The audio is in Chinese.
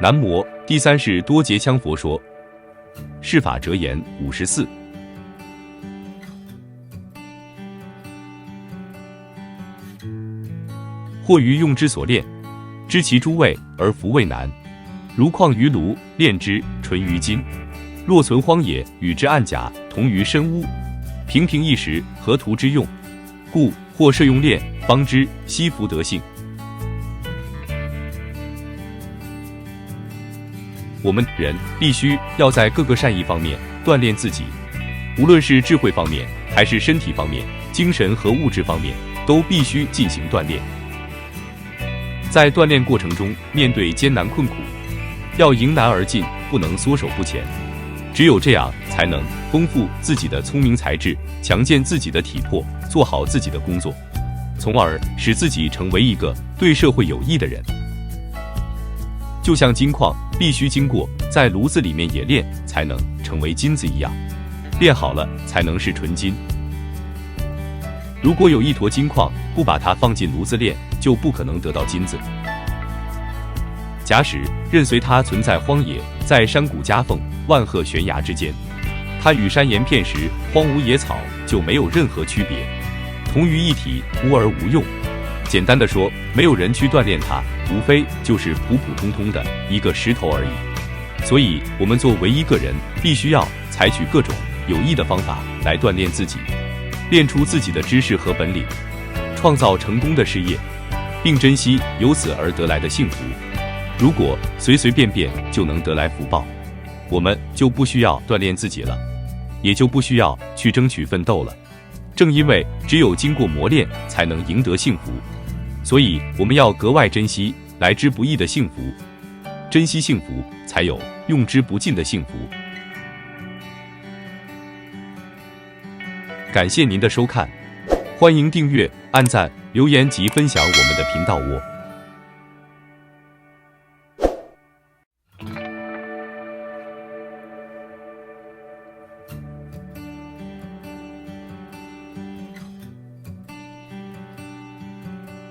男模。第三是多节腔佛说。释法哲言54。或于用之所炼，知其诸味而弗味难。如况于炉，炼之纯于金。若存荒野，与之暗甲，同于深屋。平平一时，何图之用？故或设用炼，方知悉福德性。我们人必须要在各个善意方面锻炼自己，无论是智慧方面，还是身体方面、精神和物质方面，都必须进行锻炼。在锻炼过程中，面对艰难困苦，要迎难而进，不能缩手不前。只有这样，才能丰富自己的聪明才智，强健自己的体魄，做好自己的工作，从而使自己成为一个对社会有益的人。就像金矿必须经过在炉子里面冶炼，才能成为金子一样，炼好了才能是纯金。如果有一坨金矿，不把它放进炉子炼，就不可能得到金子。假使任随它存在荒野，在山谷夹缝、万壑悬崖之间，它与山岩片石、荒芜野草就没有任何区别，同于一体，无而无用。简单的说，没有人去锻炼它，无非就是普普通通的一个石头而已。所以，我们作为一个人，必须要采取各种有益的方法来锻炼自己，练出自己的知识和本领，创造成功的事业，并珍惜由此而得来的幸福。如果随随便便就能得来福报，我们就不需要锻炼自己了，也就不需要去争取奋斗了。正因为只有经过磨练，才能赢得幸福，所以我们要格外珍惜来之不易的幸福，珍惜幸福，才有用之不尽的幸福。感谢您的收看，欢迎订阅、按赞、留言及分享我们的频道哦。